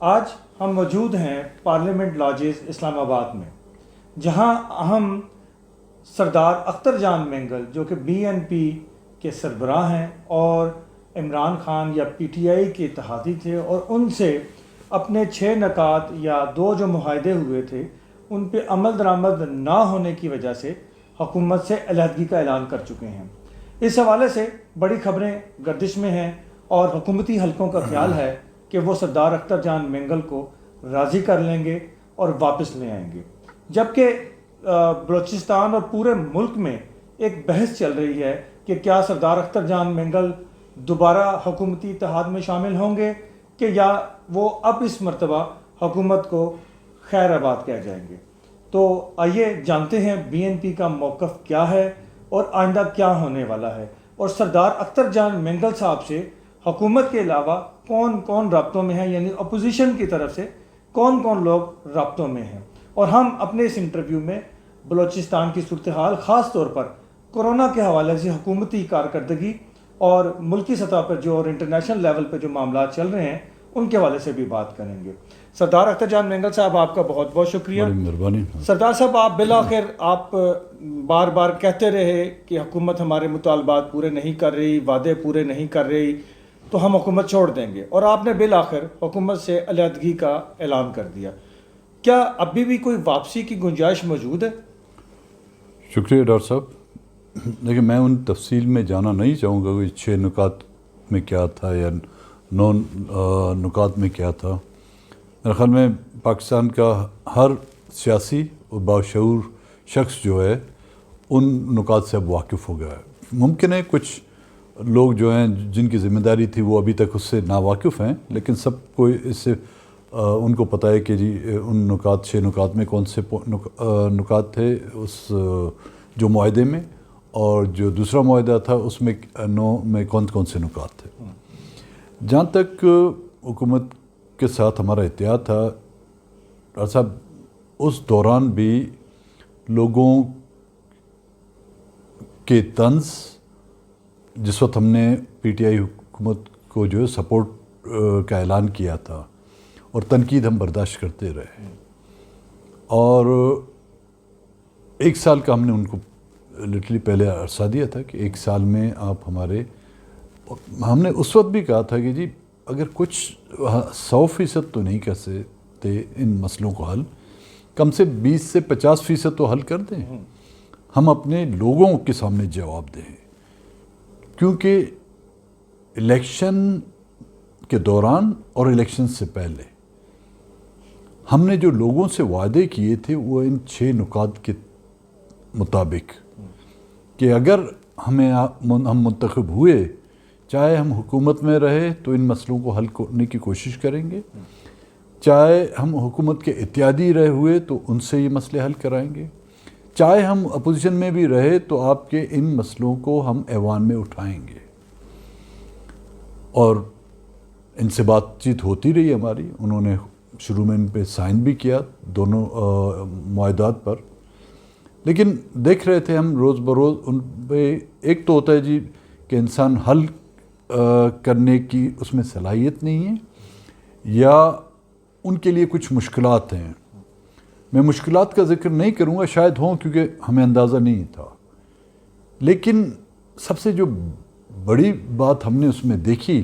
آج ہم موجود ہیں پارلیمنٹ لاجز اسلام آباد میں، جہاں ہم سردار اختر جان مینگل جو کہ بی این پی کے سربراہ ہیں اور عمران خان یا پی ٹی آئی کے اتحادی تھے، اور ان سے اپنے 6 نکات یا 2 جو معاہدے ہوئے تھے ان پہ عمل درآمد نہ ہونے کی وجہ سے حکومت سے علیحدگی کا اعلان کر چکے ہیں۔ اس حوالے سے بڑی خبریں گردش میں ہیں اور حکومتی حلقوں کا خیال ہے کہ وہ سردار اختر جان مینگل کو راضی کر لیں گے اور واپس لے آئیں گے، جبکہ بلوچستان اور پورے ملک میں ایک بحث چل رہی ہے کہ کیا سردار اختر جان مینگل دوبارہ حکومتی اتحاد میں شامل ہوں گے کہ یا وہ اب اس مرتبہ حکومت کو خیر آباد کہہ جائیں گے۔ تو آئیے جانتے ہیں بی این پی کا موقف کیا ہے اور آئندہ کیا ہونے والا ہے، اور سردار اختر جان مینگل صاحب سے حکومت کے علاوہ کون کون رابطوں میں ہیں، یعنی اپوزیشن کی طرف سے کون کون لوگ رابطوں میں ہیں۔ اور ہم اپنے اس انٹرویو میں بلوچستان کی صورتحال، خاص طور پر کورونا کے حوالے سے حکومتی کارکردگی اور ملکی سطح پر جو اور انٹرنیشنل لیول پہ جو معاملات چل رہے ہیں ان کے حوالے سے بھی بات کریں گے۔ سردار اختر جان مینگل صاحب، آپ کا بہت بہت شکریہ۔ مہربانی۔ سردار صاحب، آپ بالآخر آپ بار بار کہتے رہے کہ حکومت ہمارے مطالبات پورے نہیں کر رہی، وعدے پورے نہیں کر رہی، تو ہم حکومت چھوڑ دیں گے، اور آپ نے بالآخر حکومت سے علیحدگی کا اعلان کر دیا۔ کیا ابھی بھی کوئی واپسی کی گنجائش موجود ہے؟ شکریہ ڈاکٹر صاحب۔ لیکن میں ان تفصیل میں جانا نہیں چاہوں گا کہ 6 نکات میں کیا تھا یا 9 نکات میں کیا تھا۔ میرے خیال میں پاکستان کا ہر سیاسی اور باشعور شخص جو ہے ان نکات سے اب واقف ہو گیا ہے۔ ممکن ہے کچھ لوگ جو ہیں جن کی ذمہ داری تھی وہ ابھی تک اس سے ناواقف ہیں، لیکن سب کو اس سے ان کو پتہ ہے کہ جی ان نکات 6 نکات میں کون سے نکات تھے اس جو معاہدے میں، اور جو دوسرا معاہدہ تھا اس میں 9 میں کون کون سے نکات تھے۔ جہاں تک حکومت کے ساتھ ہمارا اتحاد تھا ڈاکٹر صاحب، اس دوران بھی لوگوں کے طنز، جس وقت ہم نے پی ٹی آئی حکومت کو جو ہے سپورٹ کا اعلان کیا تھا، اور تنقید ہم برداشت کرتے رہے، اور 1 سال کا ہم نے ان کو لٹرلی پہلے عرصہ دیا تھا کہ 1 سال میں آپ ہم نے اس وقت بھی کہا تھا کہ جی اگر کچھ 100% تو نہیں کر سکتے ان مسئلوں کو حل، کم سے 20 سے 50% تو حل کر دیں، ہم اپنے لوگوں کے سامنے جواب دیں، کیونکہ الیکشن کے دوران اور الیکشن سے پہلے ہم نے جو لوگوں سے وعدے کیے تھے وہ ان 6 نکات کے مطابق کہ اگر ہم منتخب ہوئے، چاہے ہم حکومت میں رہے تو ان مسئلوں کو حل کرنے کی کوشش کریں گے، چاہے ہم حکومت کے اتحادی رہے ہوئے تو ان سے یہ مسئلے حل کرائیں گے، چاہے ہم اپوزیشن میں بھی رہے تو آپ کے ان مسئلوں کو ہم ایوان میں اٹھائیں گے۔ اور ان سے بات چیت ہوتی رہی ہماری، انہوں نے شروع میں ان پہ سائن بھی کیا دونوں معاہدات پر، لیکن دیکھ رہے تھے ہم روز بروز ان پہ، ایک تو ہوتا ہے جی کہ انسان حل کرنے کی اس میں صلاحیت نہیں ہے، یا ان کے لیے کچھ مشکلات ہیں۔ میں مشکلات کا ذکر نہیں کروں گا، شاید ہوں کیونکہ ہمیں اندازہ نہیں تھا، لیکن سب سے جو بڑی بات ہم نے اس میں دیکھی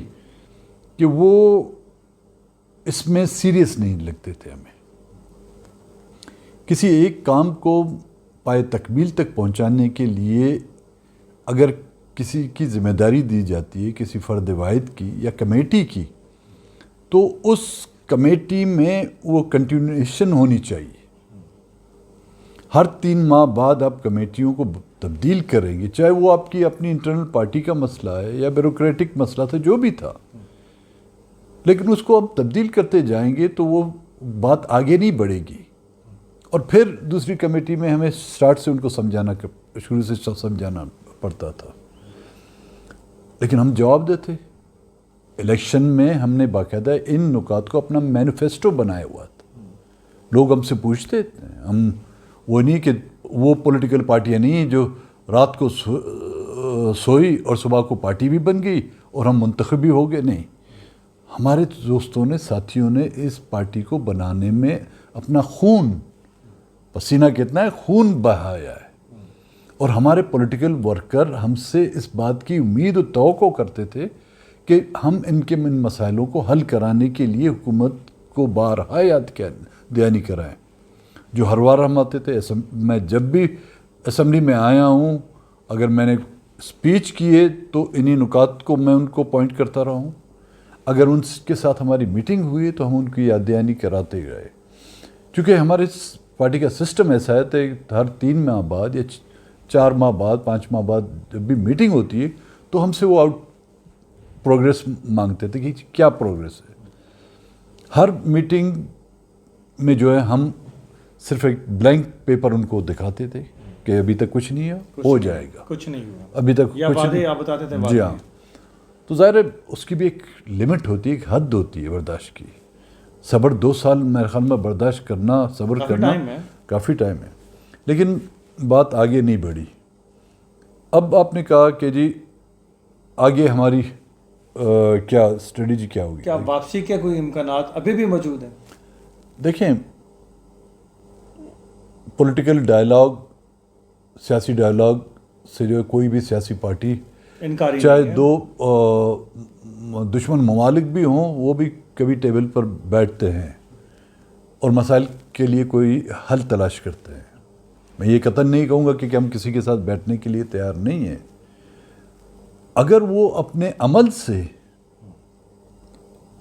کہ وہ اس میں سیریس نہیں لگتے تھے ہمیں۔ کسی ایک کام کو پائے تکمیل تک پہنچانے کے لیے اگر کسی کی ذمہ داری دی جاتی ہے، کسی فرد واحد کی یا کمیٹی کی، تو اس کمیٹی میں وہ کنٹینیویشن ہونی چاہیے۔ ہر 3 ماہ بعد آپ کمیٹیوں کو تبدیل کریں گے، چاہے وہ آپ کی اپنی انٹرنل پارٹی کا مسئلہ ہے یا بیوروکریٹک مسئلہ تھا، جو بھی تھا، لیکن اس کو آپ تبدیل کرتے جائیں گے تو وہ بات آگے نہیں بڑھے گی، اور پھر دوسری کمیٹی میں ہمیں سٹارٹ سے ان کو شروع سے سمجھانا پڑتا تھا۔ لیکن ہم جواب دیتے، الیکشن میں ہم نے باقاعدہ ان نکات کو اپنا مینیفیسٹو بنایا ہوا تھا۔ لوگ ہم سے پوچھتے تھے، ہم وہ نہیں کہ وہ پولیٹیکل پارٹیاں نہیں ہیں جو رات کو سوئی اور صبح کو پارٹی بھی بن گئی اور ہم منتخب بھی ہو گئے، نہیں، ہمارے دوستوں نے ساتھیوں نے اس پارٹی کو بنانے میں اپنا خون پسینہ کتنا ہے خون بہایا ہے، اور ہمارے پولیٹیکل ورکر ہم سے اس بات کی امید و توقع کرتے تھے کہ ہم ان مسائلوں کو حل کرانے کے لیے حکومت کو بارہا یاد دہانی کرائیں. جو ہر بار ہم آتے تھے، میں جب بھی اسمبلی میں آیا ہوں، اگر میں نے اسپیچ کیے تو انہی نکات کو میں ان کو پوائنٹ کرتا رہا ہوں. اگر ان کے ساتھ ہماری میٹنگ ہوئی تو ہم ان کی یاد دہانی کراتے گئے. چونکہ ہمارے پارٹی کا سسٹم ایسا ہے کہ ہر 3 ماہ بعد یا 4 ماہ بعد 5 ماہ بعد جب بھی میٹنگ ہوتی ہے تو ہم سے وہ پروگریس مانگتے تھے کہ کیا پروگریس ہے. ہر میٹنگ میں جو ہے ہم صرف ایک بلینک پیپر ان کو دکھاتے تھے کہ ابھی تک کچھ نہیں ہے، ہو جائے گا، کچھ نہیں ہوا، ابھی تک یا کچھ وعدے آپ بتاتے تھے. جی ہاں. تو ظاہر ہے اس کی بھی ایک لمٹ ہوتی ہے، ایک حد ہوتی ہے برداشت کی. صبر 2 سال میرے خیال میں برداشت کرنا، صبر کرنا کافی ٹائم ہے. لیکن بات آگے نہیں بڑھی. اب آپ نے کہا کہ جی آگے ہماری کیا اسٹریٹجی کیا ہوگی؟ کیا واپسی کے کوئی امکانات ابھی بھی موجود ہیں؟ دیکھیں، پولیٹیکل ڈائلاگ، سیاسی ڈائلاگ سے جو ہے کوئی بھی سیاسی پارٹی، چاہے 2 دشمن ممالک بھی ہوں، وہ بھی کبھی ٹیبل پر بیٹھتے ہیں اور مسائل کے لیے کوئی حل تلاش کرتے ہیں. میں یہ قطعاً نہیں کہوں گا کہ ہم کسی کے ساتھ بیٹھنے کے لیے تیار نہیں ہیں. اگر وہ اپنے عمل سے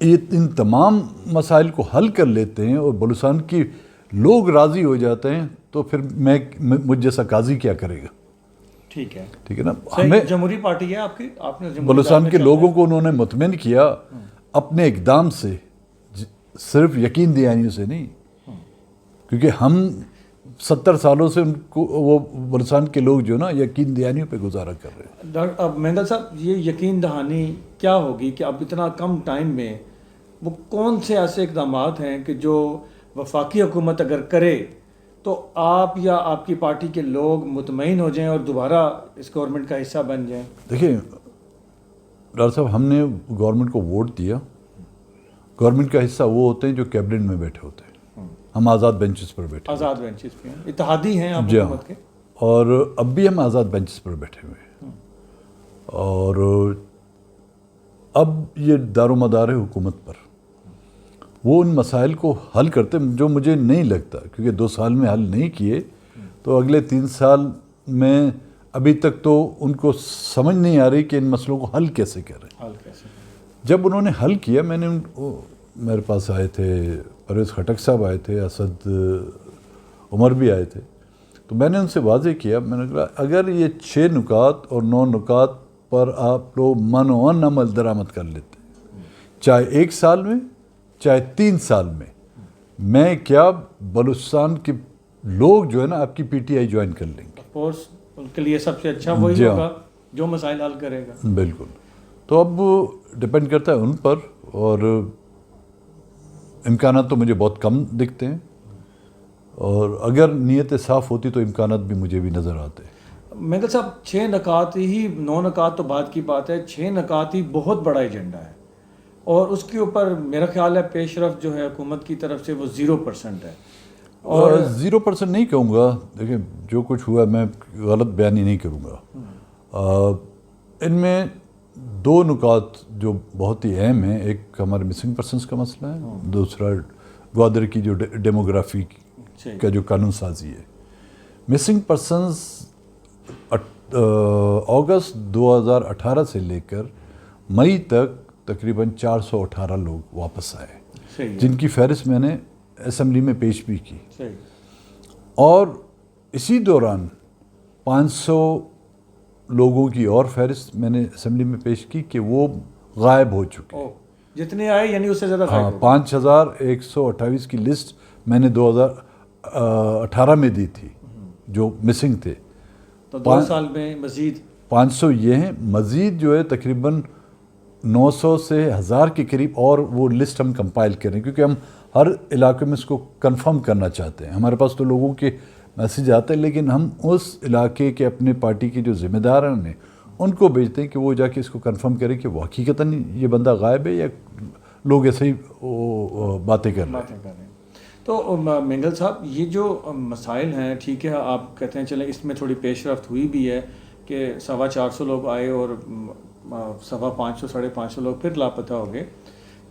ان تمام مسائل کو حل کر لیتے ہیں اور بلوچستان کی لوگ راضی ہو جاتے ہیں تو پھر مجھ جیسا قاضی کیا کرے گا؟ ٹھیک ہے نا. ہمیں جمہوری پارٹی ہے آپ نے بلوچستان کے لوگوں کو انہوں نے مطمئن کیا اپنے اقدام سے، صرف یقین دہانیوں سے نہیں. کیونکہ ہم 70 سالوں سے ان کو، وہ بلوچستان کے لوگ جو نا یقین دہانیوں پہ گزارا کر رہے ہیں. اب مہندل صاحب، یہ یقین دہانی کیا ہوگی کہ اب اتنا کم ٹائم میں وہ کون سے ایسے اقدامات ہیں کہ جو وفاقی حکومت اگر کرے تو آپ یا آپ کی پارٹی کے لوگ مطمئن ہو جائیں اور دوبارہ اس گورنمنٹ کا حصہ بن جائیں؟ دیکھیں ڈاکٹر صاحب، ہم نے گورنمنٹ کو ووٹ دیا. گورنمنٹ کا حصہ وہ ہوتے ہیں جو کیبنٹ میں بیٹھے ہوتے ہیں. ہم آزاد بینچز پر بیٹھے، آزاد بینچز پہ ہیں، اتحادی ہیں آپ جی حکومت کے. اور اب بھی ہم آزاد بینچز پر بیٹھے ہوئے ہیں. اور اب یہ دار و مدار ہے حکومت پر. وہ ان مسائل کو حل کرتے، جو مجھے نہیں لگتا، کیونکہ 2 سال میں حل نہیں کیے تو اگلے 3 سال میں ابھی تک تو ان کو سمجھ نہیں آ رہی کہ ان مسئلوں کو حل کیسے کریں. جب انہوں نے حل کیا، میں نے میرے پاس آئے تھے پرویز خٹک صاحب، آئے تھے اسد عمر بھی آئے تھے، تو میں نے ان سے واضح کیا، میں نے کہا اگر یہ 6 نکات اور 9 نکات پر آپ لوگ منوان عمل درآمد کر لیتے، چاہے 1 سال میں چاہے 3 سال میں کیا بلوچستان کے لوگ جو ہے نا آپ کی پی ٹی آئی جوائن کر لیں گے. ان کے لیے سب سے اچھا وہی ہوگا جو مسائل حل کرے گا. بالکل. تو اب ڈپینڈ کرتا ہے ان پر، اور امکانات تو مجھے بہت کم دکھتے ہیں، اور اگر نیت صاف ہوتی تو امکانات بھی مجھے بھی نظر آتے. مہندل صاحب، 6 نکات ہی، 9 نکات تو بعد کی بات ہے، 6 نکات ہی بہت بڑا ایجنڈا ہے، اور اس کے اوپر میرا خیال ہے پیش رفت جو ہے حکومت کی طرف سے وہ 0% ہے. اور 0% نہیں کہوں گا. دیکھیں جو کچھ ہوا میں غلط بیانی نہیں کروں گا. ان میں 2 نکات جو بہت ہی اہم ہیں، ایک ہمارے مسنگ پرسنس کا مسئلہ ہے، دوسرا گوادر کی جو ڈیموگرافی کا جو قانون سازی ہے. مسنگ پرسنس اگست 2018 سے لے کر مئی تک تقریباً 418 لوگ واپس آئے، جن کی فہرست میں نے اسمبلی میں پیش بھی کی. اور اسی دوران 500 لوگوں کی اور فہرست میں نے اسمبلی میں پیش کی کہ وہ غائب ہو چکے. جتنے آئے یعنی اس سے زیادہ غائب. ہاں، 5128 کی لسٹ میں نے 2018 میں دی تھی جو مسنگ تھے. تو 2 سال میں مزید 500 یہ ہیں، مزید جو ہے تقریباً 900 سے 1000 کے قریب اور وہ لسٹ ہم کمپائل کریں، کیونکہ ہم ہر علاقے میں اس کو کنفرم کرنا چاہتے ہیں. ہمارے پاس تو لوگوں کے میسیج آتے ہیں، لیکن ہم اس علاقے کے اپنے پارٹی کے جو ذمہ داران ہیں ان کو بھیجتے ہیں کہ وہ جا کے اس کو کنفرم کریں کہ وہ حقیقتاً یہ بندہ غائب ہے یا لوگ ایسے ہی باتیں کر رہے ہیں. تو مینگل صاحب یہ جو مسائل ہیں ٹھیک ہے آپ کہتے ہیں چلیں اس میں تھوڑی پیش رفت ہوئی بھی ہے کہ 450 لوگ آئے اور 550 550 لوگ پھر لاپتہ ہو گئے,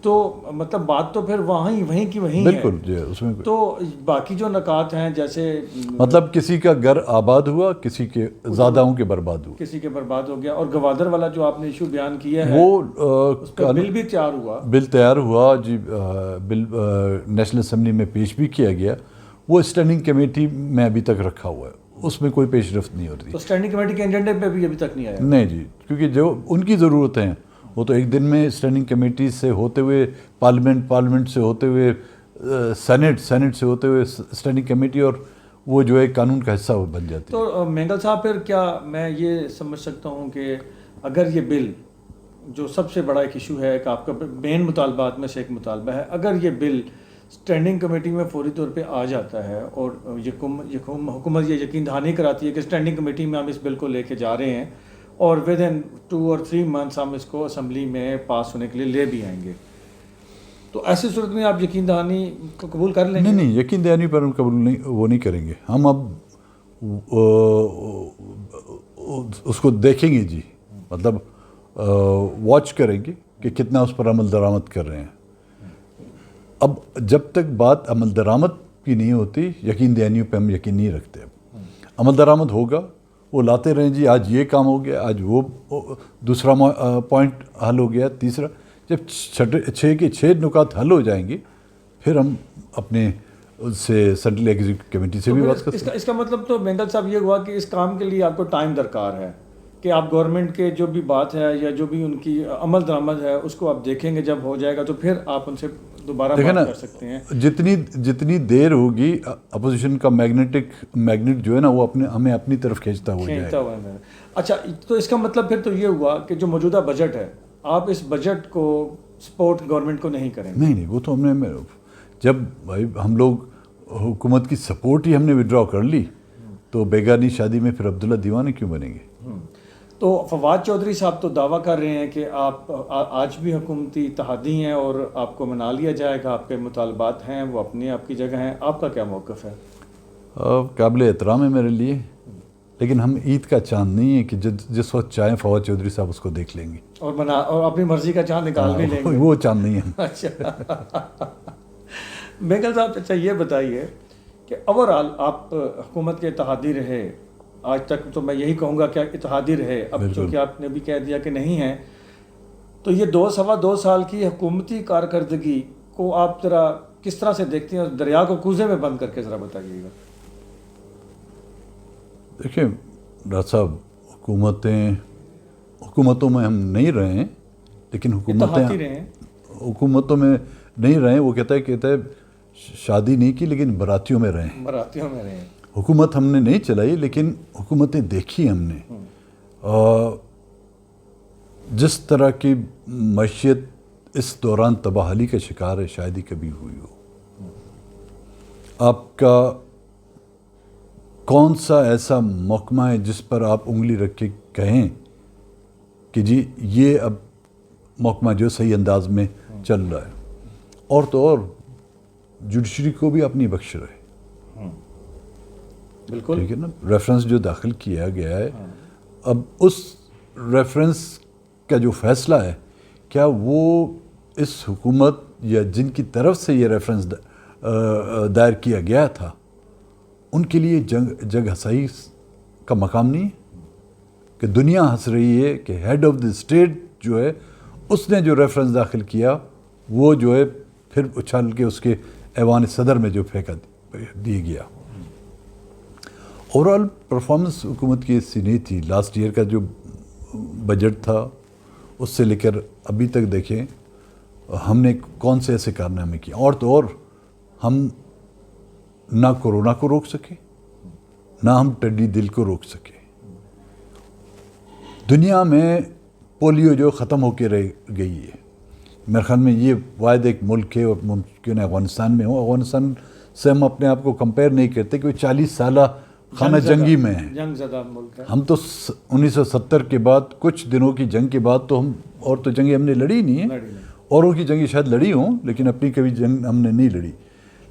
تو مطلب بات تو پھر وہیں کی وہیں ہے. بالکل جی, اس میں تو باقی جو نکات ہیں جیسے مطلب کسی کا گھر آباد ہوا, کسی کے زیادہوں کے برباد ہوا, کسی کے برباد ہو گیا, اور گوادر والا جو آپ نے ایشو بیان کیا ہے وہ اس پہ بل بھی تیار ہوا. بل تیار ہوا جی, بل نیشنل اسمبلی میں پیش بھی کیا گیا, وہ اسٹینڈنگ کمیٹی میں ابھی تک رکھا ہوا ہے, اس میں کوئی پیش رفت نہیں ہوتی. تو اسٹینڈنگ کمیٹی کے ایجنڈے پہ بھی ابھی تک نہیں آیا؟ نہیں جی, کیونکہ جو ان کی ضرورتیں ہیں وہ تو ایک دن میں اسٹینڈنگ کمیٹی سے ہوتے ہوئے پارلیمنٹ سے ہوتے ہوئے سینٹ سے ہوتے ہوئے اسٹینڈنگ کمیٹی, اور وہ جو ہے قانون کا حصہ بن جاتی ہے. تو مینگل صاحب پھر کیا میں یہ سمجھ سکتا ہوں کہ اگر یہ بل جو سب سے بڑا ایک ایشو ہے, ایک آپ کا مین مطالبات میں سے ایک مطالبہ ہے, اگر یہ بل اسٹینڈنگ کمیٹی میں فوری طور پہ آ جاتا ہے اور حکومت یہ یقین دہانی کراتی ہے کہ اسٹینڈنگ کمیٹی میں ہم اس بل کو لے کے جا رہے ہیں اور ود ان 2 or 3 months ہم اس کو اسمبلی میں پاس ہونے کے لیے لے بھی آئیں گے, تو ایسی صورت میں آپ یقین دہانی کو قبول کر لیں گے؟ نہیں, یقین دہانی پر ہم قبول نہیں کریں گے. ہم اب اس کو دیکھیں گے جی, مطلب واچ کریں گے کہ کتنا اس پر عمل درآمد کر رہے ہیں. اب جب تک بات عمل درآمد کی نہیں ہوتی, یقین دہانیوں پہ ہم یقین نہیں رکھتے. اب عمل درآمد ہوگا, وہ لاتے رہیں جی, آج یہ کام ہو گیا, آج وہ دوسرا پوائنٹ حل ہو گیا, تیسرا. جب 6 کے 6 نکات حل ہو جائیں گے پھر ہم اپنے سے سینٹرل ایگزیکٹو کمیٹی سے بھی بات کر سکتے ہیں. اس کا مطلب تو مینگل صاحب یہ ہوا کہ اس کام کے لیے آپ کو ٹائم درکار ہے, کہ آپ گورنمنٹ کے جو بھی بات ہے یا جو بھی ان کی عمل درآمد ہے اس کو آپ دیکھیں گے, جب ہو جائے گا تو پھر آپ ان سے دوبارہ بات کر سکتے ہیں. جتنی دیر ہوگی اپوزیشن کا میگنیٹ جو ہے نا وہ ہمیں اپنی طرف کھینچتا ہو جائے گا. اچھا, تو اس کا مطلب پھر تو یہ ہوا کہ جو موجودہ بجٹ ہے آپ اس بجٹ کو سپورٹ گورنمنٹ کو نہیں کریں گے؟ نہیں, وہ تو ہم نے, جب بھائی ہم لوگ حکومت کی سپورٹ ہی ہم نے وڈرا کر لی تو بیگانی شادی میں پھر عبداللہ دیوانے کیوں بنیں گے؟ تو فواد چودھری صاحب تو دعویٰ کر رہے ہیں کہ آپ آج بھی حکومتی اتحادی ہیں اور آپ کو منا لیا جائے گا, آپ کے مطالبات ہیں وہ اپنی آپ کی جگہ ہیں, آپ کا کیا موقف ہے؟ قابل احترام ہے میرے لیے, لیکن ہم عید کا چاند نہیں ہے کہ جس وقت چاہیں فواد چودھری صاحب اس کو دیکھ لیں گے اور اپنی مرضی کا چاند نکال بھی لیں گے. وہ چاند نہیں ہے. اچھا مینگل صاحب, اچھا یہ بتائیے کہ اوورآل آپ حکومت کے اتحادی رہے آج تک, تو میں یہی کہوں گا کہ اتحادی رہے, اب چونکہ آپ نے بھی کہہ دیا کہ نہیں ہیں, تو یہ 2 سال کی حکومتی کارکردگی کو آپ ذرا کس طرح سے دیکھتے ہیں, دریا کو کوزے میں بند کر کے ذرا بتائیے گا. دیکھیں ڈاکٹر صاحب, حکومتوں میں ہم نہیں رہے ہیں, لیکن حکومتوں میں نہیں رہے ہیں. وہ کہتا ہے شادی نہیں کی لیکن براتیوں میں رہے ہیں. حکومت ہم نے نہیں چلائی لیکن حکومتیں دیکھی ہم نے. جس طرح کی معیشت اس دوران تباہلی کا شکار ہے شاید ہی کبھی ہوئی ہو. آپ کا کون سا ایسا محکمہ ہے جس پر آپ انگلی رکھ کے کہیں کہ جی یہ اب محکمہ جو صحیح انداز میں چل رہا ہے؟ اور تو اور جوڈیشری کو بھی اپنی بخش رہے. بالکل ٹھیک ہے نا, ریفرنس جو داخل کیا گیا ہے, اب اس ریفرنس کا جو فیصلہ ہے کیا وہ اس حکومت یا جن کی طرف سے یہ ریفرنس دائر کیا گیا تھا ان کے لیے جگ ہنسائی کا مقام نہیں ہے کہ دنیا ہنس رہی ہے کہ ہیڈ آف دی اسٹیٹ جو ہے اس نے جو ریفرنس داخل کیا وہ جو ہے پھر اچھال کے اس کے ایوان صدر میں جو پھینکا دی گیا. اوورآل پرفارمنس حکومت کی ایسی نہیں تھی. لاسٹ ایئر کا جو بجٹ تھا اس سے لے کر ابھی تک دیکھیں ہم نے کون سے ایسے کارنامے کیے. اور تو اور ہم نہ کورونا کو روک سکے, نہ ہم ٹڈی دل کو روک سکے. دنیا میں پولیو جو ختم ہو کے رہ گئی ہے, میرے خیال میں یہ واحد ایک ملک ہے, اور ممکن افغانستان میں ہو. افغانستان سے ہم اپنے آپ کو کمپیئر نہیں کرتے کہ وہ 40 سالہ خانہ جنگی میں ہیں. جنگ زدہ ملک ہے. ہم تو 1970 کے بعد کچھ دنوں کی جنگ کے بعد تو ہم اور تو جنگیں ہم نے لڑی نہیں ہیں. اوروں کی جنگیں شاید لڑی ہوں لیکن اپنی کبھی جنگ ہم نے نہیں لڑی.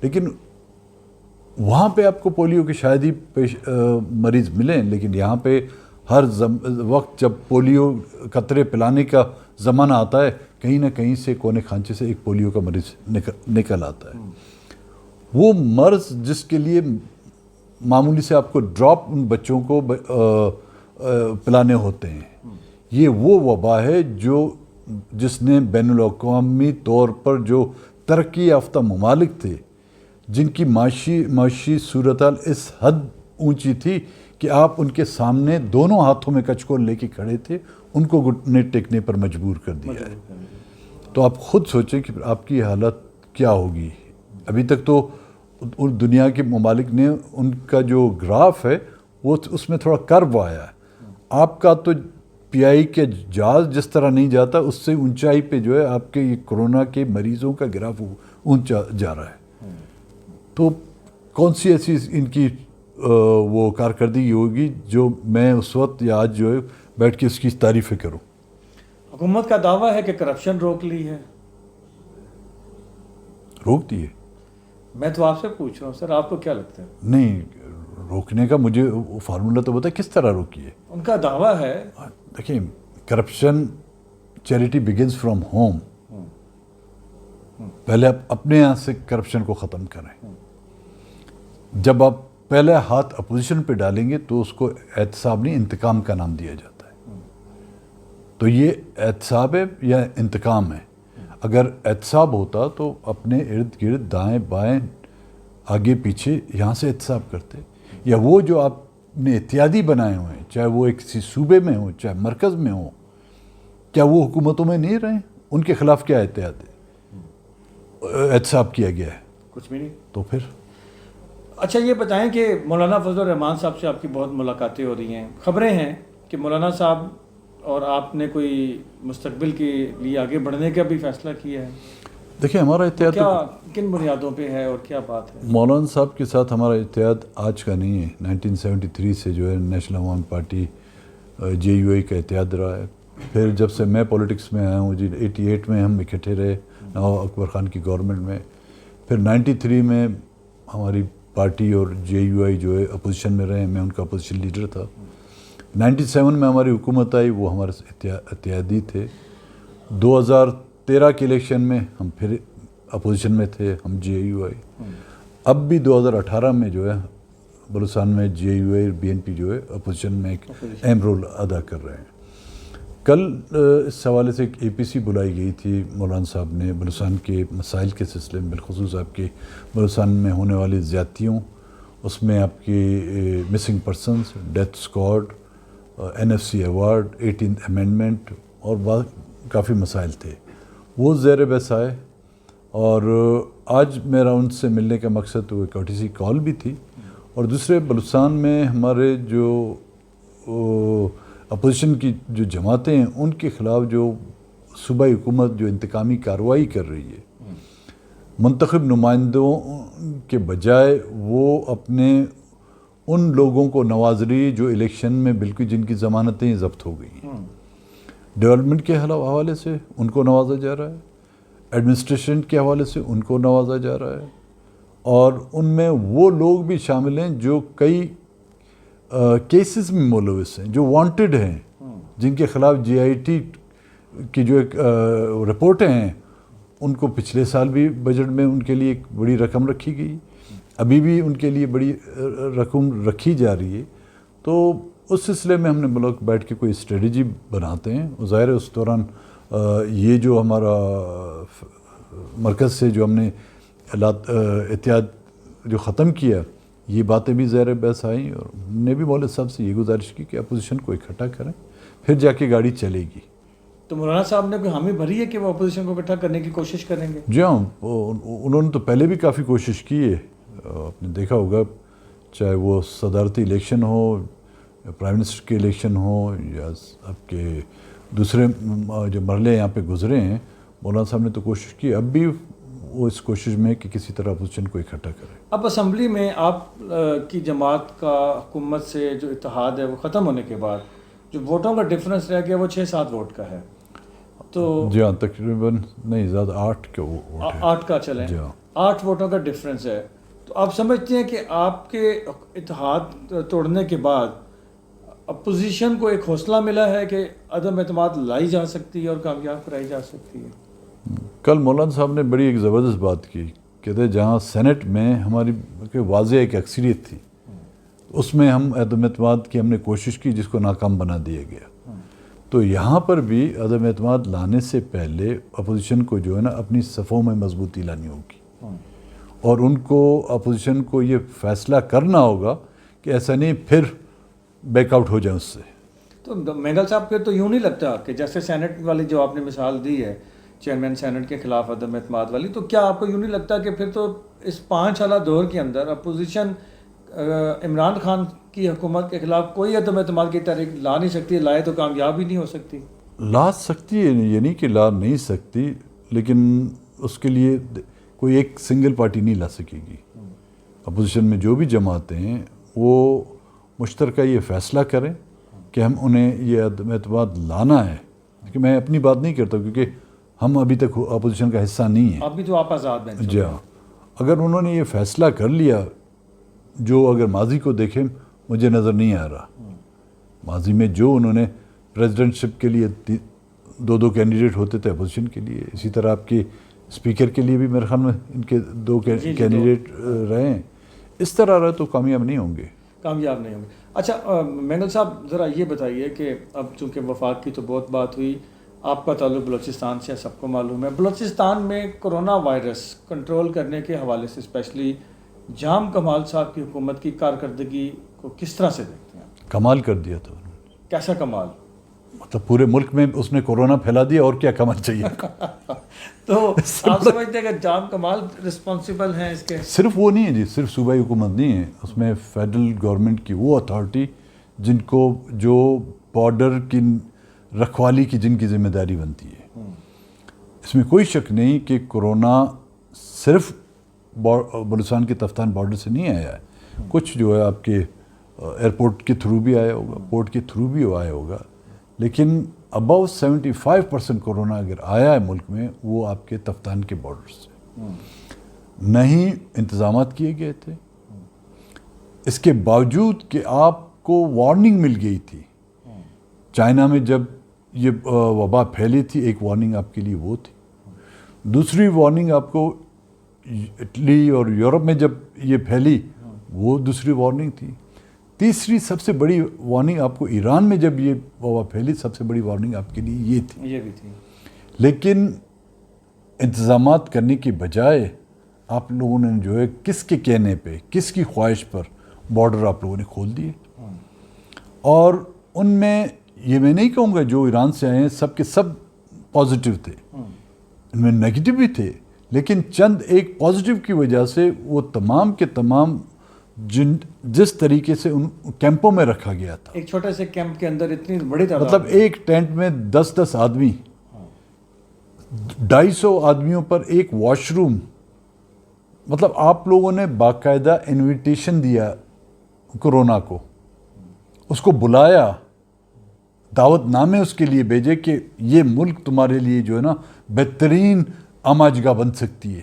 لیکن وہاں پہ آپ کو پولیو کے شاید ہی مریض ملیں, لیکن یہاں پہ ہر وقت جب پولیو قطرے پلانے کا زمانہ آتا ہے کہیں نہ کہیں سے کونے خانچے سے ایک پولیو کا مریض نکل آتا ہے. وہ مرض جس کے لیے معمولی سے آپ کو ڈراپ ان بچوں کو پلانے ہوتے ہیں, یہ وہ وبا ہے جس نے بین الاقوامی طور پر جو ترقی یافتہ ممالک تھے جن کی معاشی صورتحال اس حد اونچی تھی کہ آپ ان کے سامنے دونوں ہاتھوں میں کچکول لے کے کھڑے تھے, ان کو گھٹنے ٹیکنے پر مجبور کر دیا ہے. تو آپ خود سوچیں کہ آپ کی حالت کیا ہوگی. ابھی تک تو دنیا کے ممالک نے ان کا جو گراف ہے وہ اس میں تھوڑا کرو آیا ہے. آپ کا تو پی آئی کے جہاز جس طرح نہیں جاتا اس سے اونچائی پہ جو ہے آپ کے یہ کورونا کے مریضوں کا گراف اونچا جا رہا ہے. تو کون سی ایسی ان کی وہ کارکردگی ہوگی جو میں اس وقت یا آج جو ہے بیٹھ کے اس کی تعریفیں کروں. حکومت کا دعویٰ ہے کہ کرپشن روک لی ہے. روک دیے؟ میں تو آپ سے پوچھ رہا ہوں سر, آپ کو کیا لگتا ہے؟ نہیں, روکنے کا مجھے فارمولہ تو بتا کس طرح روکی ہے. ان کا دعویٰ ہے, دیکھیں corruption charity begins from home. پہلے آپ اپنے یہاں سے کرپشن کو ختم کریں. جب آپ پہلے ہاتھ اپوزیشن پہ ڈالیں گے تو اس کو احتساب نہیں انتقام کا نام دیا جاتا ہے. تو یہ احتساب ہے یا انتقام ہے؟ اگر احتساب ہوتا تو اپنے ارد گرد دائیں بائیں آگے پیچھے یہاں سے احتساب کرتے. یا وہ جو آپ نے احتیاطی بنائے ہوئے ہیں, چاہے وہ ایک کسی صوبے میں ہوں چاہے مرکز میں ہوں, کیا وہ حکومتوں میں نہیں رہے؟ ان کے خلاف کیا احتساب کیا گیا ہے؟ کچھ بھی نہیں. تو پھر اچھا یہ بتائیں کہ مولانا فضل الرحمان صاحب سے آپ کی بہت ملاقاتیں ہو رہی ہیں. خبریں ہیں کہ مولانا صاحب اور آپ نے کوئی مستقبل کے لیے آگے بڑھنے کا بھی فیصلہ کیا ہے. دیکھیں ہمارا اتحاد کیا کن بنیادوں پہ ہے اور کیا بات ہے؟ مولانا صاحب کے ساتھ ہمارا اتحاد آج کا نہیں ہے. 1973 سے جو ہے نیشنل عوام پارٹی جے یو آئی کا اتحاد رہا ہے. پھر جب سے میں پولیٹکس میں آیا ہوں 88 میں ہم اکٹھے رہے نواب اکبر خان کی گورنمنٹ میں. پھر 93 میں ہماری پارٹی اور جے یو آئی جو ہے اپوزیشن میں رہے, میں ان کا اپوزیشن لیڈر تھا. 97 میں ہماری حکومت آئی, وہ ہمارے اتحادی تھے. 2013 کے الیکشن میں ہم پھر اپوزیشن میں تھے, ہم جے یو آئی. اب بھی 2018 میں جو ہے بلوچستان میں جے یو آئی اور بی این پی جو ہے اپوزیشن میں ایک اہم رول ادا کر رہے ہیں. کل اس حوالے سے ایک اے پی سی بلائی گئی تھی مولانا صاحب نے بلوچستان کے مسائل کے سلسلے میں, بالخصوص آپ کے بلوچستان میں ہونے والی زیادتیوں, اس میں آپ کی missing persons, death squad, N F C award, 18th amendment اور کافی مسائل تھے. وہ زیر بحث آئے اور آج میرا ان سے ملنے کا مقصد تو ایک کارٹیسی کال بھی تھی. اور دوسرے بلوچستان میں ہمارے جو اپوزیشن کی جو جماعتیں ہیں ان کے خلاف جو صوبائی حکومت جو انتقامی کارروائی کر رہی ہے, منتخب نمائندوں کے بجائے وہ اپنے ان لوگوں کو نواز رہی ہے جو الیکشن میں بالکل جن کی ضمانتیں ضبط ہو گئی ہیں. ڈیولپمنٹ کے حوالے سے ان کو نوازا جا رہا ہے, ایڈمنسٹریشن کے حوالے سے ان کو نوازا جا رہا ہے, اور ان میں وہ لوگ بھی شامل ہیں جو کئی کیسز میں ملوث ہیں, جو وانٹڈ ہیں, جن کے خلاف جی آئی ٹی کی جو ایک رپورٹیں ہیں ان کو پچھلے سال بھی بجٹ میں ان کے لیے ایک بڑی رقم رکھی گئی, ابھی بھی ان کے لیے بڑی رقم رکھی جا رہی ہے. تو اس سلسلے میں ہم نے ملک بیٹھ کے کوئی اسٹریٹجی بناتے ہیں. ظاہر ہے اس دوران یہ جو ہمارا مرکز سے جو ہم نے اتحاد جو ختم کیا, یہ باتیں بھی زیر بحث آئیں, اور ہم نے بھی مولوی صاحب سے یہ گزارش کی کہ اپوزیشن کو اکٹھا کریں, پھر جا کے گاڑی چلے گی. تو مولانا صاحب نے کوئی حامی بھری ہے کہ وہ اپوزیشن کو اکٹھا کرنے کی کوشش کریں گے؟ جی ہاں, انہوں نے تو پہلے بھی کافی کوشش کی ہے. آپ نے دیکھا ہوگا چاہے وہ صدارتی الیکشن ہو, پرائم منسٹر کے الیکشن ہو, یا آپ کے دوسرے جو مرحلے یہاں پہ گزرے ہیں, مولانا صاحب نے تو کوشش کی. اب بھی وہ اس کوشش میں کہ کسی طرح اپوزیشن کو اکٹھا کرے. اب اسمبلی میں آپ کی جماعت کا حکومت سے جو اتحاد ہے وہ ختم ہونے کے بعد جو ووٹوں کا ڈفرنس رہ گیا وہ 6-7 ووٹ کا ہے. تو جی ہاں تقریباً نہیں زیادہ 8 کے ووٹ ہیں. 8 کا چلیں, جی ہاں 8 ووٹوں کا ڈفرینس ہے. تو آپ سمجھتے ہیں کہ آپ کے اتحاد توڑنے کے بعد اپوزیشن کو ایک حوصلہ ملا ہے کہ عدم اعتماد لائی جا سکتی ہے اور کامیاب کرائی جا سکتی ہے؟ کل مولانا صاحب نے بڑی ایک زبردست بات کی, کہتے جہاں سینٹ میں ہماری واضح ایک اکثریت تھی, اس میں ہم عدم اعتماد کی ہم نے کوشش کی جس کو ناکام بنا دیا گیا. تو یہاں پر بھی عدم اعتماد لانے سے پہلے اپوزیشن کو جو ہے نا اپنی صفوں میں مضبوطی لانی ہوگی, اور ان کو اپوزیشن کو یہ فیصلہ کرنا ہوگا کہ ایسا نہیں پھر بیک آؤٹ ہو جائیں اس سے. تو مینگل صاحب پھر تو یوں نہیں لگتا کہ جیسے سینٹ والی جو آپ نے مثال دی ہے چیئرمین سینٹ کے خلاف عدم اعتماد والی, تو کیا آپ کو یوں نہیں لگتا کہ پھر تو اس 5 سالہ دور کے اندر اپوزیشن عمران خان کی حکومت کے خلاف کوئی عدم اعتماد کی تحریک لا نہیں سکتی, لائے تو کامیاب ہی نہیں ہو سکتی؟ لا سکتی ہے, یہ نہیں کہ لا نہیں سکتی, لیکن اس کے لیے کوئی ایک سنگل پارٹی نہیں لا سکے گی. اپوزیشن میں جو بھی جماعتیں ہیں وہ مشترکہ یہ فیصلہ کریں کہ ہم انہیں یہ عدم اعتماد لانا ہے. کہ میں اپنی بات نہیں کرتا کیونکہ ہم ابھی تک اپوزیشن کا حصہ نہیں ہیں. ابھی تو آپ آزاد ہیں. جی ہاں, اگر انہوں نے یہ فیصلہ کر لیا, جو اگر ماضی کو دیکھیں مجھے نظر نہیں آ رہا, ماضی میں جو انہوں نے پریزیڈنٹ شپ کے لیے 2 کینڈیڈیٹ ہوتے تھے اپوزیشن کے لیے, اسی طرح آپ کے اسپیکر کے لیے بھی میرے خیال میں ان کے 2 کینڈیڈیٹ رہے ہیں. اس طرح رہے تو کامیاب نہیں ہوں گے. اچھا مینگل صاحب ذرا یہ بتائیے کہ اب چونکہ وفاق کی تو بہت بات ہوئی, آپ کا تعلق بلوچستان سے سب کو معلوم ہے. بلوچستان میں کرونا وائرس کنٹرول کرنے کے حوالے سے اسپیشلی جام کمال صاحب کی حکومت کی کارکردگی کو کس طرح سے دیکھتے ہیں؟ کمال کر دیا تھا. کیسا کمال؟ مطلب پورے ملک میں اس نے کورونا پھیلا دیا, اور کیا کمال چاہیے. تو آپ سمجھتے ہیں کہ جام کمال رسپانسیبل ہیں اس کے؟ صرف وہ نہیں ہے جی, صرف صوبائی حکومت نہیں ہے, اس میں فیڈرل گورنمنٹ کی وہ اتھارٹی جن کو جو بارڈر کی رکھوالی کی جن کی ذمہ داری بنتی ہے. اس میں کوئی شک نہیں کہ کورونا صرف بلوچستان کے تفتان بارڈر سے نہیں آیا ہے, کچھ جو ہے آپ کے ایئرپورٹ کے تھرو بھی آیا ہوگا, پورٹ کے تھرو بھی آیا ہوگا, لیکن اباؤ 75% کورونا اگر آیا ہے ملک میں وہ آپ کے تفتان کے بارڈر سے. نہیں انتظامات کیے گئے تھے, اس کے باوجود کہ آپ کو وارننگ مل گئی تھی. چائنا میں جب یہ وبا پھیلی تھی ایک وارننگ آپ کے لیے وہ تھی, دوسری وارننگ آپ کو اٹلی اور یورپ میں جب یہ پھیلی وہ دوسری وارننگ تھی, تیسری سب سے بڑی وارننگ آپ کو ایران میں جب یہ وبا پھیلی سب سے بڑی وارننگ آپ کے لیے یہ تھی. یہ بھی تھی. لیکن انتظامات کرنے کی بجائے آپ لوگوں نے جو ہے کس کے کہنے پہ کس کی خواہش پر بارڈر آپ لوگوں نے کھول دیے, اور ان میں یہ میں نہیں کہوں گا جو ایران سے آئے ہیں سب کے سب پازیٹیو تھے, ان میں نیگیٹو بھی تھے, لیکن چند ایک پازیٹیو کی وجہ سے وہ تمام کے تمام جس طریقے سے ان کیمپوں میں رکھا گیا تھا, ایک چھوٹے سے کیمپ کے اندر اتنی بڑی تعداد, مطلب ایک ٹینٹ میں 10 آدمی, 250 آدمیوں پر ایک واش روم, مطلب آپ لوگوں نے باقاعدہ انویٹیشن دیا کورونا کو, اس کو بلایا, دعوت نامے اس کے لیے بھیجے کہ یہ ملک تمہارے لیے جو ہے نا بہترین آماں جگہ بن سکتی ہے,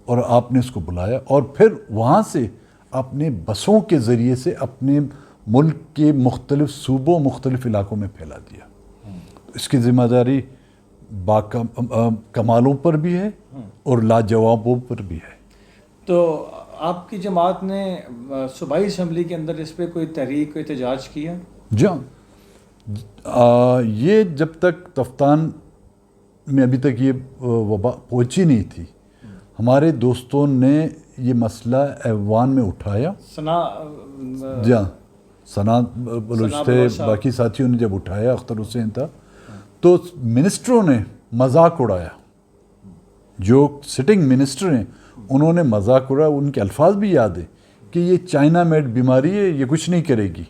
اور آپ نے اس کو بلایا, اور پھر وہاں سے آپ نے بسوں کے ذریعے سے اپنے ملک کے مختلف صوبوں مختلف علاقوں میں پھیلا دیا. اس کی ذمہ داری کمالوں پر بھی ہے اور لاجوابوں پر بھی ہے. تو آپ کی جماعت نے صوبائی اسمبلی کے اندر اس پہ کوئی تحریک کوئی احتجاج کیا؟ جی ہاں, یہ جب تک تفتان میں ابھی تک یہ وبا پہنچی نہیں تھی, ہمارے دوستوں نے یہ مسئلہ ایوان میں اٹھایا. جی ہاں, ثنا بلوچ تھے, باقی ساتھیوں نے جب اٹھایا, اختر حسین تھا, تو منسٹروں نے مذاق اڑایا, جو سٹنگ منسٹر ہیں انہوں نے مذاق اڑایا. ان کے الفاظ بھی یاد ہیں کہ یہ چائنا میڈ بیماری ہے, یہ کچھ نہیں کرے گی,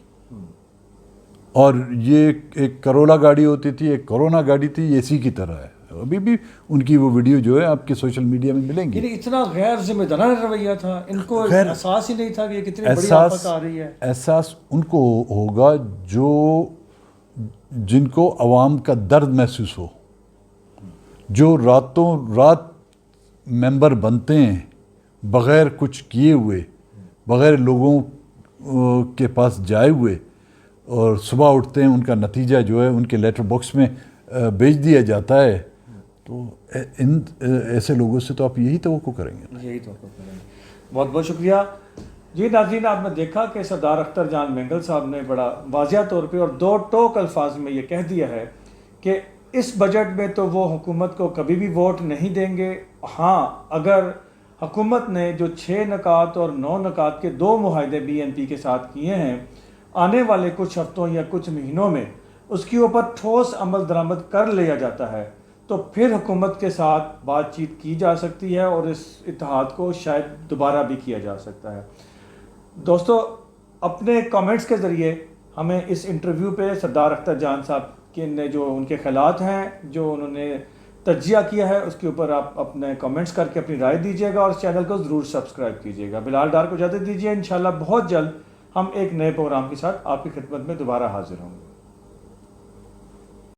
اور یہ ایک کرولا گاڑی ہوتی تھی, ایک کورونا گاڑی تھی, یہ اسی کی طرح ہے. ابھی بھی ان کی وہ ویڈیو جو ہے آپ کے سوشل میڈیا میں ملیں گی. یعنی اتنا غیر ذمہ دارانہ رویہ تھا, ان کو احساس ہی نہیں تھا کہ یہ کتنی بڑی آفت آ رہی ہے. احساس ان کو ہوگا جو جن کو عوام کا درد محسوس ہو, جو راتوں رات ممبر بنتے ہیں بغیر کچھ کیے ہوئے، بغیر لوگوں کے پاس جائے ہوئے، اور صبح اٹھتے ہیں ان کا نتیجہ جو ہے ان کے لیٹر باکس میں بھیج دیا جاتا ہے، تو ان ایسے لوگوں سے تو آپ یہی توقع کریں گے. یہی توقع کریں گے. بہت بہت شکریہ. جی ناظرین، آپ نے دیکھا کہ سردار اختر جان مینگل صاحب نے بڑا واضح طور پہ اور دو ٹوک الفاظ میں یہ کہہ دیا ہے کہ اس بجٹ میں تو وہ حکومت کو کبھی بھی ووٹ نہیں دیں گے. ہاں، اگر حکومت نے جو 6 نکات اور 9 نکات کے 2 معاہدے BNP کے ساتھ کیے ہیں، آنے والے کچھ ہفتوں یا کچھ مہینوں میں اس کے اوپر ٹھوس عمل درآمد کر لیا جاتا ہے تو پھر حکومت کے ساتھ بات چیت کی جا سکتی ہے اور اس اتحاد کو شاید دوبارہ بھی کیا جا سکتا ہے. دوستو، اپنے کامنٹس کے ذریعے ہمیں اس انٹرویو پہ سردار اختر جان صاحب کے نے جو ان کے خیالات ہیں، جو انہوں نے تجزیہ کیا ہے، اس کے اوپر آپ اپنے کامنٹس کر کے اپنی رائے دیجیے گا اور اس چینل کو ضرور سبسکرائب کیجیے گا. بلال ڈار کو اجازت دیجیے. انشاءاللہ بہت جلد ہم ایک نئے پروگرام کے ساتھ آپ کی خدمت میں دوبارہ حاضر ہوں گے.